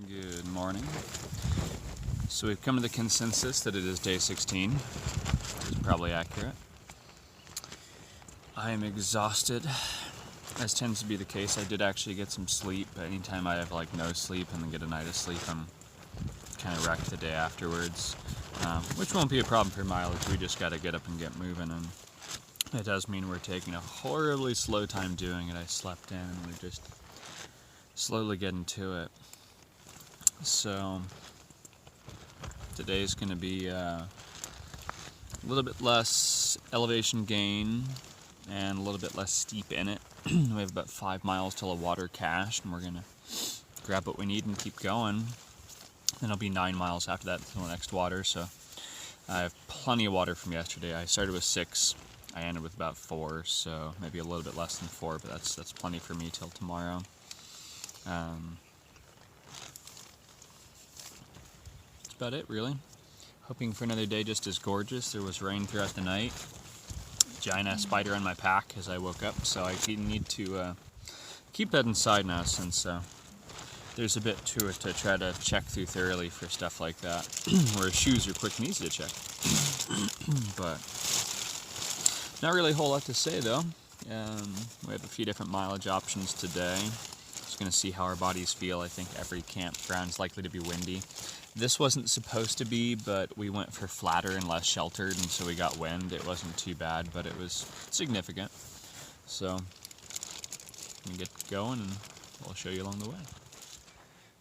Good morning. So we've come to the consensus that it is day 16. It's probably accurate. I am exhausted, as tends to be the case. I did actually get some sleep, but anytime I have no sleep and then get a night of sleep, I'm kind of wrecked the day afterwards, which won't be a problem for mileage. We just got to get up and get moving, and it does mean we're taking a horribly slow time doing it. I slept in and we're just slowly getting to it. So today's going to be a little bit less elevation gain and a little bit less steep in it. We have about 5 miles till a water cache, and we're going to grab what we need and keep going. Then it'll be 9 miles after that till the next water. So I have plenty of water from yesterday. I started with 6. I ended with about 4, so maybe a little bit less than 4, but that's plenty for me till tomorrow. That's about it, really. Hoping for another day just as gorgeous. There was rain throughout the night. Giant ass spider on my pack as I woke up, so I need to keep that inside now, since there's a bit to it to try to check through thoroughly for stuff like that. Whereas shoes are quick and easy to check. But not really a whole lot to say though. We have a few different mileage options today. Just going to see how our bodies feel. I think every campground's likely to be windy. This wasn't supposed to be, but we went for flatter and less sheltered, and so we got wind. It wasn't too bad, but it was significant. So we get going and we'll show you along the way.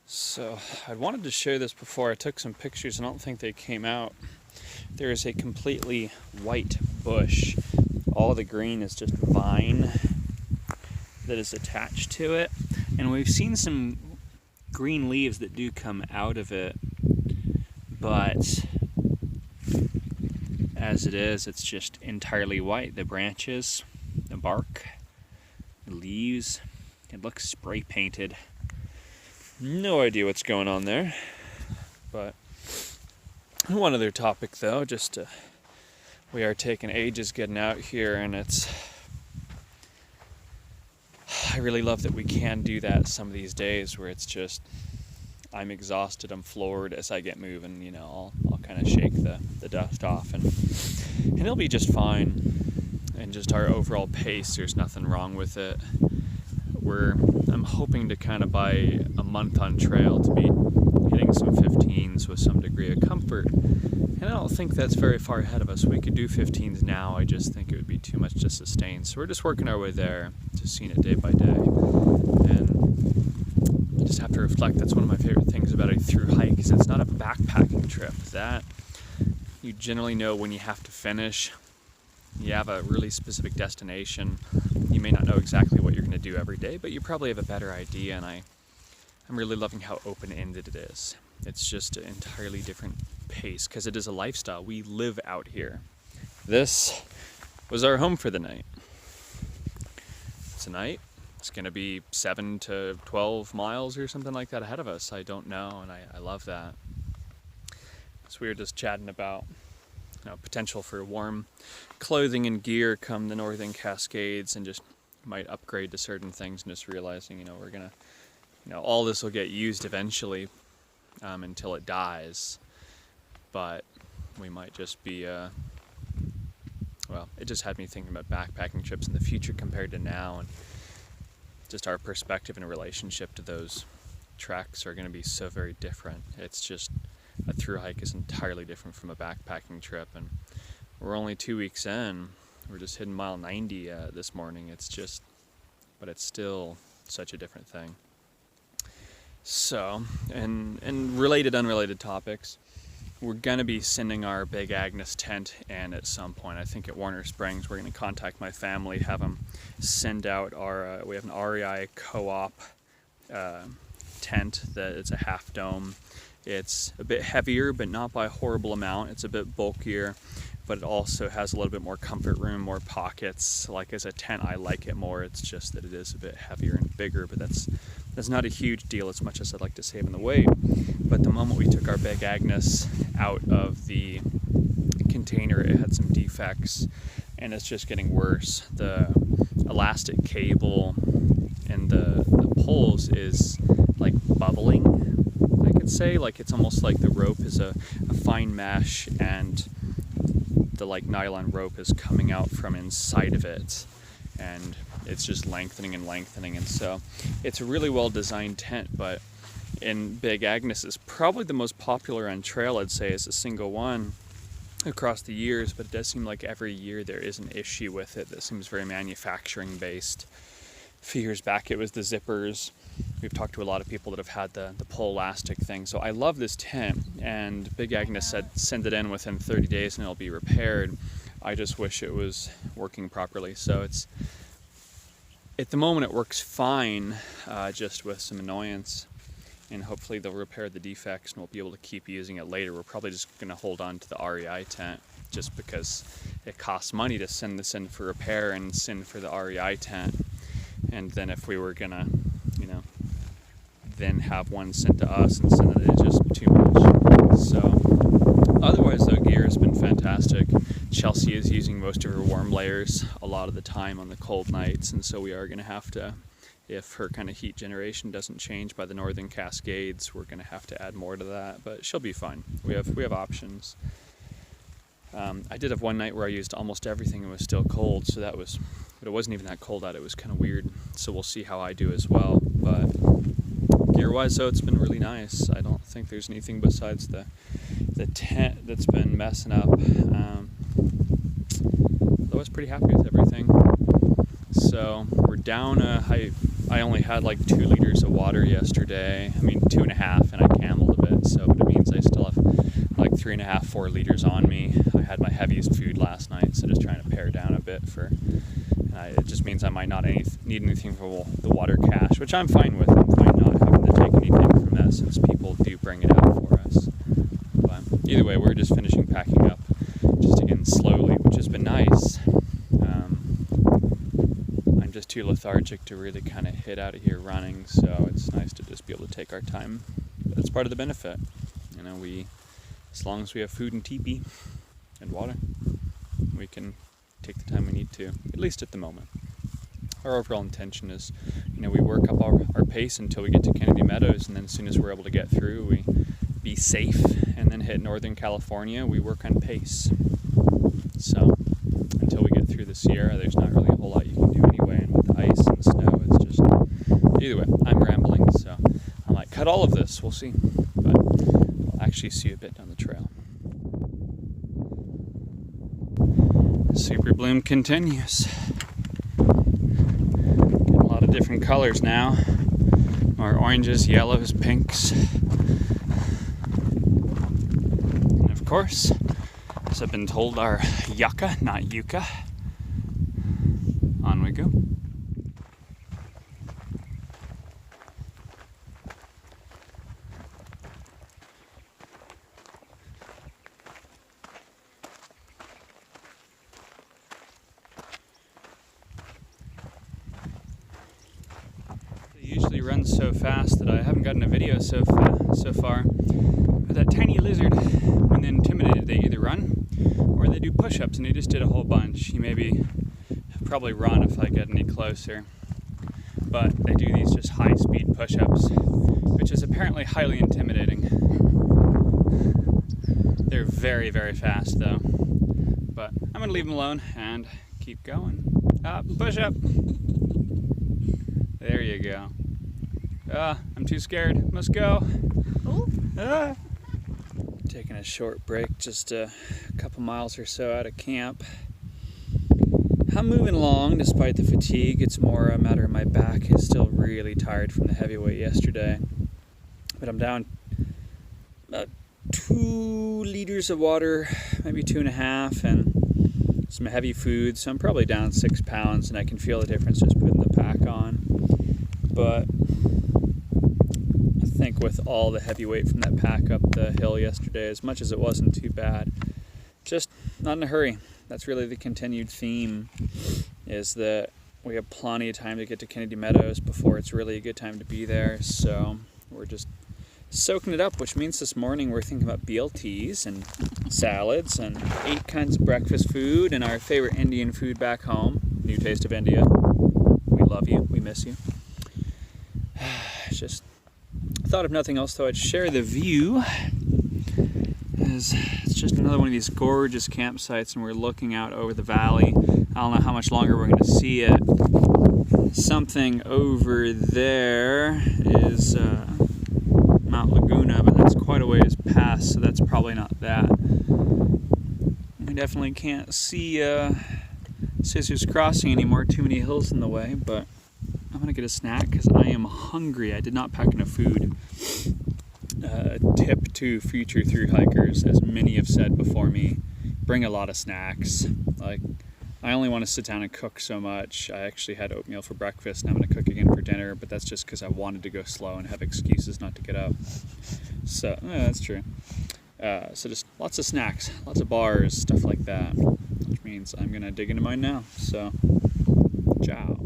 So I wanted to show this before. I took some pictures and I don't think they came out. There is a completely white bush. All the green is just vine that is attached to it. And we've seen some green leaves that do come out of it, but as it is, it's just entirely white. The branches, the bark, the leaves, it looks spray painted. No idea what's going on there. But one other topic though, we are taking ages getting out here, and I really love that we can do that some of these days where it's just, I'm exhausted, I'm floored. As I get moving, I'll kind of shake the dust off, and it'll be just fine. And just our overall pace, there's nothing wrong with it. I'm hoping to kind of, by a month on trail, to be hitting some 15s with some degree of comfort. And I don't think that's very far ahead of us. We could do 15s now. I just think it would be too much to sustain. So we're just working our way there, just seeing it day by day. And I just have to reflect, that's one of my favorite things about a through hike, is it's not a backpacking trip. That you generally know when you have to finish. You have a really specific destination. You may not know exactly what you're going to do every day, but you probably have a better idea, and I'm really loving how open-ended it is. It's just an entirely different pace, because it is a lifestyle. We live out here. This was our home for the night. Tonight, it's going to be 7 to 12 miles or something like that ahead of us. I don't know, and I love that. So we were just chatting about potential for warm clothing and gear come the Northern Cascades, and just might upgrade to certain things, and just realizing, we're gonna, all this will get used eventually until it dies, but we might just be, it just had me thinking about backpacking trips in the future compared to now, and just our perspective and relationship to those treks are going to be so very different. It's just, a through hike is entirely different from a backpacking trip, and we're only 2 weeks in. We're just hitting mile 90 this morning. But it's still such a different thing. So, and related, unrelated topics, we're gonna be sending our Big Agnes tent in at some point. I think at Warner Springs, we're gonna contact my family, have them send out our, we have an REI co-op tent that it's a half dome. It's a bit heavier, but not by a horrible amount. It's a bit bulkier, but it also has a little bit more comfort room, more pockets. Like as a tent, I like it more. It's just that it is a bit heavier and bigger, but that's not a huge deal as much as I'd like to save in the weight. But the moment we took our Big Agnes out of the container, it had some defects, and it's just getting worse. The elastic cable and the poles is like bubbling, I'd say. Like, it's almost like the rope is a fine mesh, and the like nylon rope is coming out from inside of it, and it's just lengthening and lengthening. And so it's a really well designed tent, but in Big Agnes is probably the most popular on trail, I'd say, as a single one across the years. But it does seem like every year there is an issue with it that seems very manufacturing based. A few years back it was the zippers. We've talked to a lot of people that have had the pull elastic thing. So I love this tent, and Big Agnes said send it in within 30 days and it'll be repaired. I just wish it was working properly. So it's, at the moment it works fine, just with some annoyance, and hopefully they'll repair the defects and we'll be able to keep using it later. We're probably just going to hold on to the REI tent just because it costs money to send this in for repair and send for the REI tent. And then if we were gonna, then have one sent to us and send it, it's just too much. So otherwise though, gear has been fantastic. Chelsea is using most of her warm layers a lot of the time on the cold nights, and so we are gonna have to, if her kind of heat generation doesn't change by the Northern Cascades, we're gonna have to add more to that, but she'll be fine. We have options. I did have one night where I used almost everything and it was still cold, so that was, but it wasn't even that cold out. It was kind of weird. So we'll see how I do as well. But gear-wise, though, it's been really nice. I don't think there's anything besides the tent that's been messing up. I was pretty happy with everything. So we're down. I only had like 2 liters of water yesterday. I mean 2.5, and I cameled a bit. So, but it means I still have like 3.5, 4 liters on me. I had my heaviest food last night, so just trying to pare down a bit for. It just means I might not need anything for the water cache, which I'm fine with. I'm fine not having to take anything from that since people do bring it out for us. But either way, we're just finishing packing up, just again slowly, which has been nice. I'm just too lethargic to really kind of hit out of here running, so it's nice to just be able to take our time. That's part of the benefit. As long as we have food and teepee and water, we can take the time we need to, at least at the moment. Our overall intention is, we work up our pace until we get to Kennedy Meadows, and then as soon as we're able to get through, we be safe, and then hit Northern California, we work on pace. So until we get through the Sierra, there's not really a whole lot you can do anyway, and with the ice and snow, it's just, either way, I'm rambling, so I might cut all of this, we'll see, but I'll actually see you a bit down the trail. Super bloom continues. Getting a lot of different colors now. More oranges, yellows, pinks. And of course, as I've been told, are Yuca, not Yuca. On we go. Usually runs so fast that I haven't gotten a video so far. But that tiny lizard, when intimidated, they either run or they do push-ups, and he just did a whole bunch. He maybe probably run if I get any closer. But they do these just high-speed push-ups, which is apparently highly intimidating. They're very, very fast though. But I'm gonna leave them alone and keep going. Push up. There you go. I'm too scared. Must go. Taking a short break, just a couple miles or so out of camp. I'm moving along despite the fatigue. It's more a matter of my back is still really tired from the heavyweight yesterday. But I'm down about 2 liters of water, maybe 2.5, and some heavy food. So I'm probably down 6 pounds, and I can feel the difference just putting the pack on. But I think with all the heavy weight from that pack up the hill yesterday, as much as it wasn't too bad, just not in a hurry. That's really the continued theme, is that we have plenty of time to get to Kennedy Meadows before it's really a good time to be there. So we're just soaking it up, which means this morning we're thinking about BLTs and salads and 8 kinds of breakfast food and our favorite Indian food back home, New Taste of India. We love you. We miss you. Just thought if nothing else, though, I'd share the view. It's just another one of these gorgeous campsites, and we're looking out over the valley. I don't know how much longer we're going to see it. Something over there is Mount Laguna, but that's quite a ways past, so that's probably not that. We definitely can't see Scissors Crossing anymore, too many hills in the way, but I'm going to get a snack because I am hungry. I did not pack enough food. Tip to future through hikers, as many have said before me, bring a lot of snacks. Like, I only want to sit down and cook so much. I actually had oatmeal for breakfast and I'm going to cook again for dinner, but that's just because I wanted to go slow and have excuses not to get up. So, that's true. So just lots of snacks, lots of bars, stuff like that, which means I'm going to dig into mine now. So, ciao.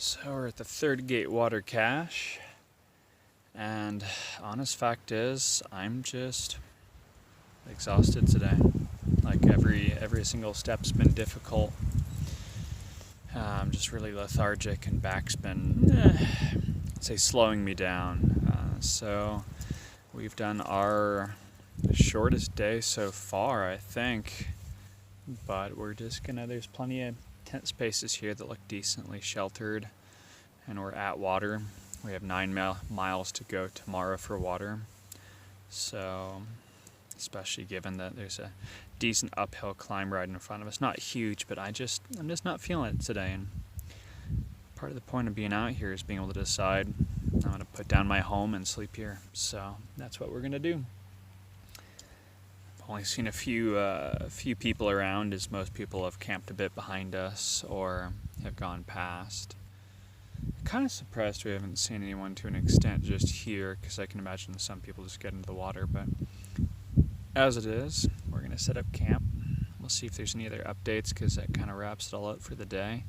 So we're at the third gate water cache, and honest fact is I'm just exhausted today. Like every single step's been difficult. I'm just really lethargic, and back's been, I'd say, slowing me down. So we've done our shortest day so far, I think, but we're just gonna, there's plenty of tent spaces here that look decently sheltered, and we're at water. We have 9 miles to go tomorrow for water, so especially given that there's a decent uphill climb right in front of us. Not huge, but I'm just not feeling it today, and part of the point of being out here is being able to decide I'm going to put down my home and sleep here, so that's what we're going to do. Only seen a few people around, as most people have camped a bit behind us or have gone past. Kind of surprised we haven't seen anyone to an extent just here, because I can imagine some people just get into the water, but as it is, we're going to set up camp. We'll see if there's any other updates, because that kind of wraps it all up for the day.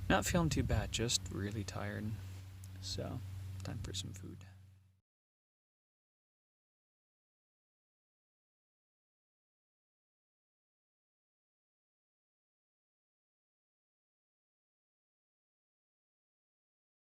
Not feeling too bad, just really tired. So, time for some food.